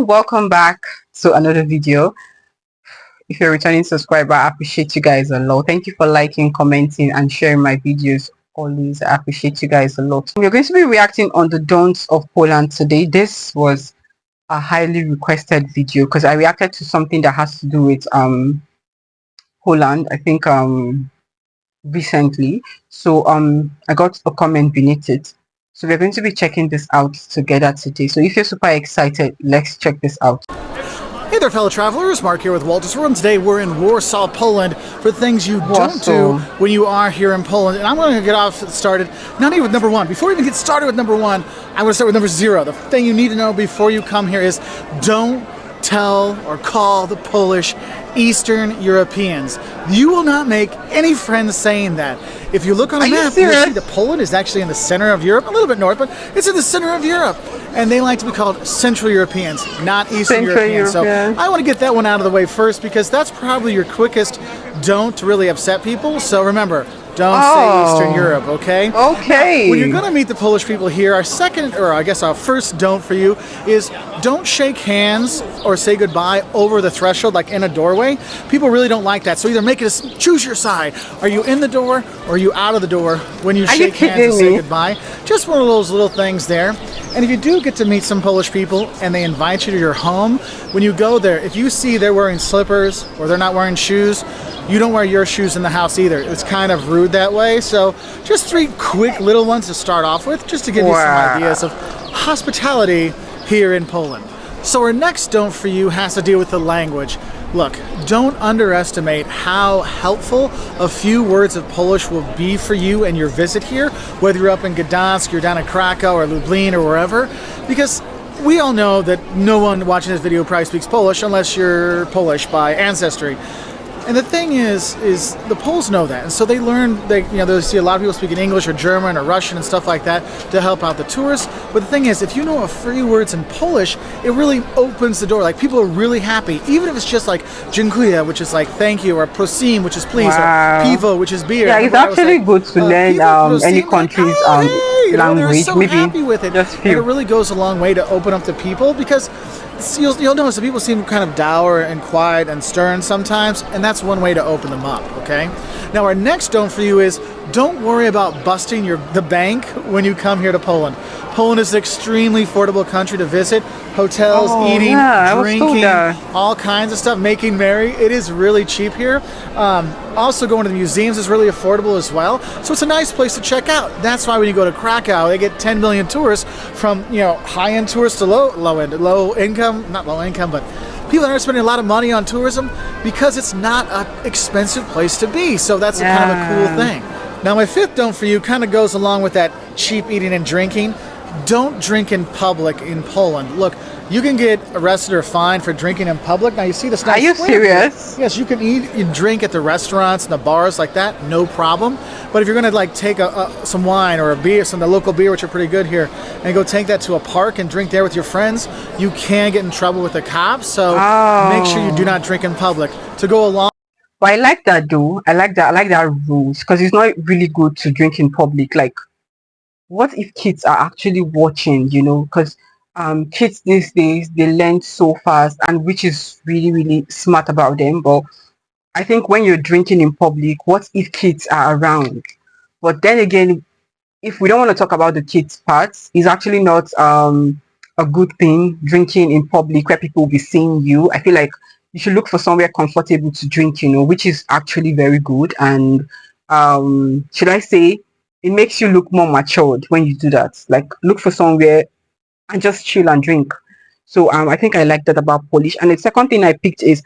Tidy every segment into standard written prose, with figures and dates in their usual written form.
everyone, welcome back to another video. If you're a returning subscriber, I appreciate you guys a lot. Thank you for liking, commenting and sharing my videos. Always, I appreciate you guys a lot. We're going to be reacting on the dons of Poland today. This was a highly requested video because I reacted to something that has to do with Poland, I think recently. So I got a comment beneath it. So we're going to be checking this out together today. So if you're super excited, let's check this out. Hey there, fellow travelers. Mark here with Walter's World. Today we're in Warsaw, Poland, for things you don't do when you are here in Poland. And I'm going to get started, not even with number one. Before we even get started with number one, I'm going to start with number 0. The thing you need to know before you come here is don't tell or call the Polish Eastern Europeans. You will not make any friends saying that. If you look on a map, you'll see that Poland is actually in the center of Europe, a little bit north, but it's in the center of Europe. And they like to be called Central Europeans, not Eastern Europeans. So I want to get that one out of the way first because that's probably your quickest don't to really upset people. So remember, don't say Eastern Europe, okay? Okay. Now, when you're going to meet the Polish people here, our second, or I guess our first don't for you is don't shake hands or say goodbye over the threshold, like in a doorway. People really don't like that. So either make it choose your side. Are you in the door or are you out of the door when you shake hands and say goodbye? Just one of those little things there. And if you do get to meet some Polish people and they invite you to your home, when you go there, if you see they're wearing slippers or they're not wearing shoes, you don't wear your shoes in the house either. It's kind of rude that way. So just 3 quick little ones to start off with, just to give you some ideas of hospitality here in Poland. So our next don't for you has to deal with the language. Look, don't underestimate how helpful a few words of Polish will be for you and your visit here, whether you're up in Gdansk, you're down in Krakow or Lublin or wherever, because we all know that no one watching this video probably speaks Polish unless you're Polish by ancestry. And the thing is the Poles know that, and so they learn. They see a lot of people speaking English or German or Russian and stuff like that to help out the tourists. But the thing is, if you know a few words in Polish, it really opens the door. Like people are really happy, even if it's just like dziękuję, which is like thank you, or prosim, which is please, or piwo, which is beer. Yeah, it's actually good to learn any country's language. So maybe happy with it, and it really goes a long way to open up to people because. You'll notice that people seem kind of dour and quiet and stern sometimes, and that's one way to open them up, okay? Now our next don't for you is don't worry about busting the bank when you come here to Poland. Poland is an extremely affordable country to visit. Hotels, eating, drinking, all kinds of stuff, making merry. It is really cheap here. Also going to the museums is really affordable as well. So it's a nice place to check out. That's why when you go to Krakow, they get 10 million tourists from, high-end tourists to low income, not low income, but people that are spending a lot of money on tourism because it's not an expensive place to be. So that's kind of a cool thing. Now my 5th don't for you kind of goes along with that cheap eating and drinking. Don't drink in public in Poland. Look, you can get arrested or fined for drinking in public. Now you see this nice. Are you serious? Yes, you can eat and drink at the restaurants and the bars like that, no problem. But if you're gonna take some wine or a beer, the local beer, which are pretty good here, and go take that to a park and drink there with your friends, you can get in trouble with the cops. So make sure you do not drink in public. To go along. But I like that though. I like that rules because it's not really good to drink in public. Like, what if kids are actually watching? Because kids these days, they learn so fast, and which is really, really smart about them. But I think when you're drinking in public, what if kids are around? But then again, if we don't want to talk about the kids parts, it's actually not a good thing drinking in public where people will be seeing you. I feel like you should look for somewhere comfortable to drink, which is actually very good. And should I say, it makes you look more matured when you do that. Like, look for somewhere and just chill and drink. So I think I like that about Polish. And the second thing I picked is,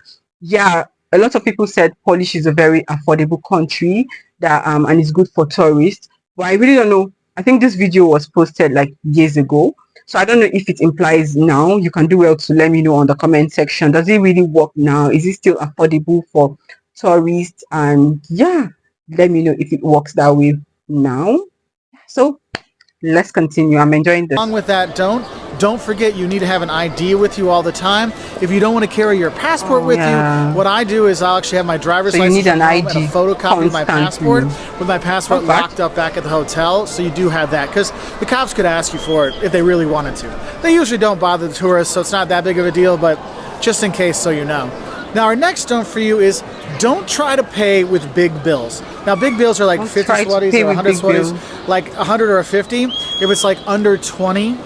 a lot of people said Polish is a very affordable country that and it's good for tourists. But I really don't know. I think this video was posted like years ago. So I don't know if it implies now. You can do well to let me know on the comment section. Does it really work now? Is it still affordable for tourists? And let me know if it works that way now. So let's continue. I'm enjoying this. Along with that, don't forget you need to have an ID with you all the time. If you don't want to carry your passport with you, what I do is I'll actually have my driver's So you license need an from home ID and a photocopy of my passport constantly. with my passport Okay. locked up back at the hotel. So you do have that because the cops could ask you for it if they really wanted to. They usually don't bother the tourists, so it's not that big of a deal, but just in case so you know. Now our next don't for you is don't try to pay with big bills. Now big bills are like Don't 50 try to swatis pay or with 100 big swatis, bills. like 100 or a 50. If it's like under 20,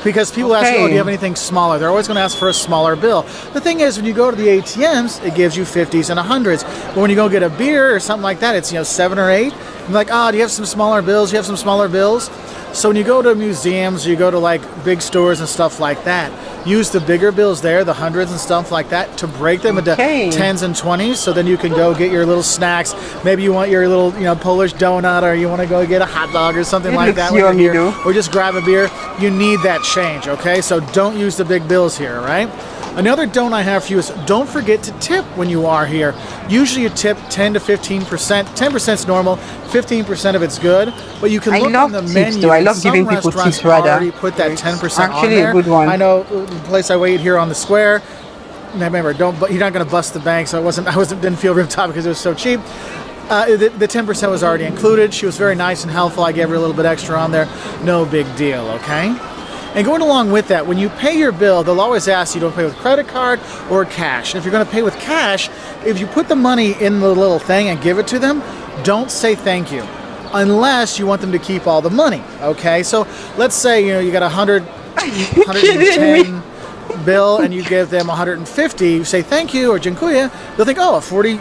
because people ask you, oh, do you have anything smaller? They're always going to ask for a smaller bill. The thing is, when you go to the ATMs, it gives you 50s and 100s. But when you go get a beer or something like that, it's 7 or 8. I'm like, oh, do you have some smaller bills? Do you have some smaller bills? So when you go to museums, you go to like big stores and stuff like that, use the bigger bills there, the hundreds and stuff like that, to break them into 10s and 20s. So then you can go get your little snacks. Maybe you want your little Polish donut, or you want to go get a hot dog or something like that when you're here, or just grab a beer. You need that change, okay? So don't use the big bills here, right? Another don't I have for you is don't forget to tip when you are here. Usually you tip 10 to 15%. 10% is normal, 15% of it's good. But you can look on the menu. Though. I love giving people tips rather. Already put that 10% actually on there. A good one. I know the place I wait here on the square. Remember, you're not going to bust the bank, so didn't feel ripped off because it was so cheap. The 10% was already included. She was very nice and helpful. I gave her a little bit extra on there. No big deal, okay? And going along with that, when you pay your bill, they'll always ask you to pay with credit card or cash. And if you're going to pay with cash, if you put the money in the little thing and give it to them, don't say thank you, unless you want them to keep all the money, okay? So let's say, you got 110 bill and you give them 150, you say thank you or dziękuję, they'll think, oh, a 40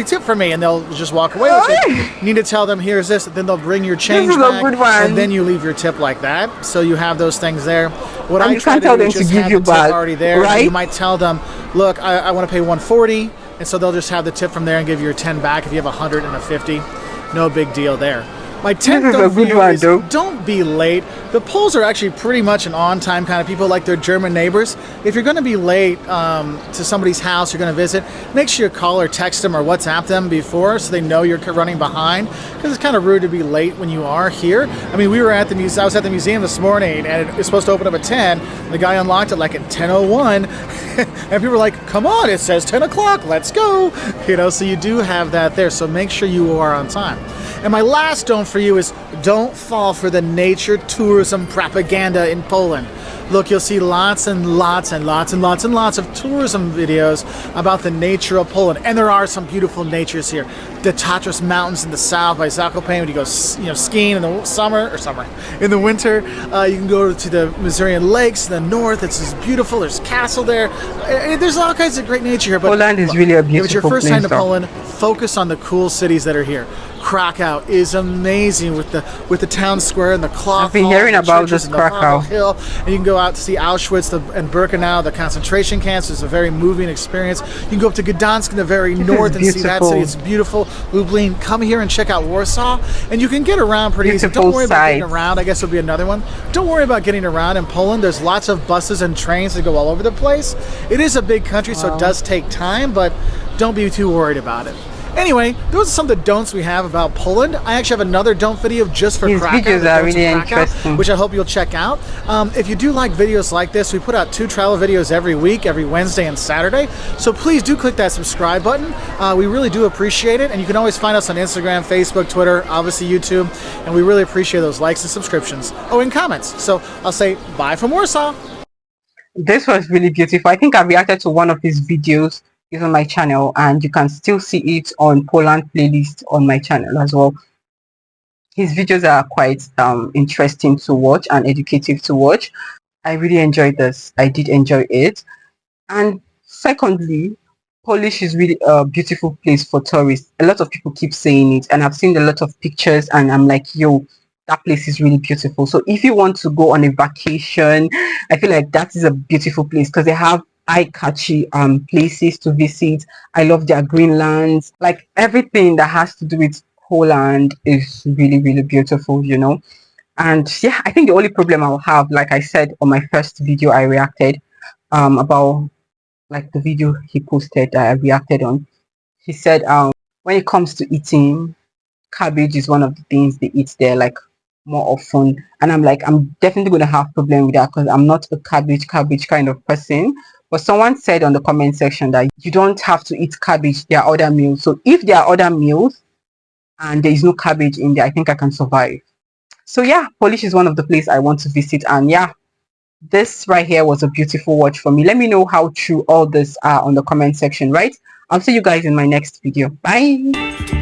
tip for me, and they'll just walk away with it. You need to tell them, here's this, then they'll bring your change back, and then you leave your tip like that. So you have those things there. What and I you try can't to tell do them is to just give have you the tip back, already there. right? You might tell them, look, I want to pay 140, and so they'll just have the tip from there and give you your 10 back if you have 100 and a 50. No big deal there. My 10th don't for you is don't be late. The Poles are actually pretty much an on-time kind of people, like their German neighbors. If you're going to be late to somebody's house you're going to visit, make sure you call or text them or WhatsApp them before so they know you're running behind, because it's kind of rude to be late when you are here. I mean, we were at the museum. I was at the museum this morning, and it was supposed to open up at 10. The guy unlocked it like at 10:01, and people were like, come on, it says 10 o'clock, let's go. So you do have that there, so make sure you are on time. And my last don't for you is don't fall for the nature tourism propaganda in Poland. Look, you'll see lots and lots and lots and lots and lots of tourism videos about the nature of Poland. And there are some beautiful natures here. The Tatras Mountains in the south by Zakopane, when you go skiing in the in the winter. You can go to the Masurian Lakes in the north. It's just beautiful. There's a castle there. There's all kinds of great nature here. But Poland is really a beautiful place. If it's your first time to Poland, focus on the cool cities that are here. Krakow is amazing with the town square and the clock. I've been hearing about this Krakow hill, and you can go out to see Auschwitz and Birkenau, the concentration camps. It's a very moving experience. You can go up to Gdansk in the very north and see that city. It's beautiful. Lublin, come here and check out Warsaw, and you can get around pretty easy. Don't worry about getting around. I guess it'll be another one. Don't worry about getting around in Poland. There's lots of buses and trains that go all over the place. It is a big country, so it does take time, but don't be too worried about it. Anyway, those are some of the don'ts we have about Poland. I actually have another don't video just for Krakow. His videos are really interesting, which I hope you'll check out. If you do like videos like this, we put out 2 travel videos every week, every Wednesday and Saturday. So please do click that subscribe button. We really do appreciate it. And you can always find us on Instagram, Facebook, Twitter, obviously YouTube. And we really appreciate those likes and subscriptions. Oh, and comments. So I'll say bye from Warsaw. This was really beautiful. I think I reacted to one of his videos. Is on my channel, and you can still see it on Poland playlist on my channel as well. His videos are quite interesting to watch and educative to watch. I really enjoyed this. I did enjoy it. And secondly, Polish is really a beautiful place for tourists. A lot of people keep saying it, and I've seen a lot of pictures, and I'm like, yo, that place is really beautiful. So if you want to go on a vacation, I feel like that is a beautiful place because they have eye-catchy places to visit. I love their Greenlands. Like everything that has to do with Poland is really, really beautiful, And yeah, I think the only problem I'll have, like I said on my first video I reacted about, like the video he posted that I reacted on, he said when it comes to eating, cabbage is one of the things they eat there. Like more often. And I'm like, I'm definitely going to have problem with that because I'm not a cabbage kind of person. But someone said on the comment section that you don't have to eat cabbage, there are other meals. So if there are other meals and there is no cabbage in there, I think I can survive. So yeah, Polish is one of the places I want to visit. And yeah, this right here was a beautiful watch for me. Let me know how true all this are on the comment section, right? I'll see you guys in my next video. Bye.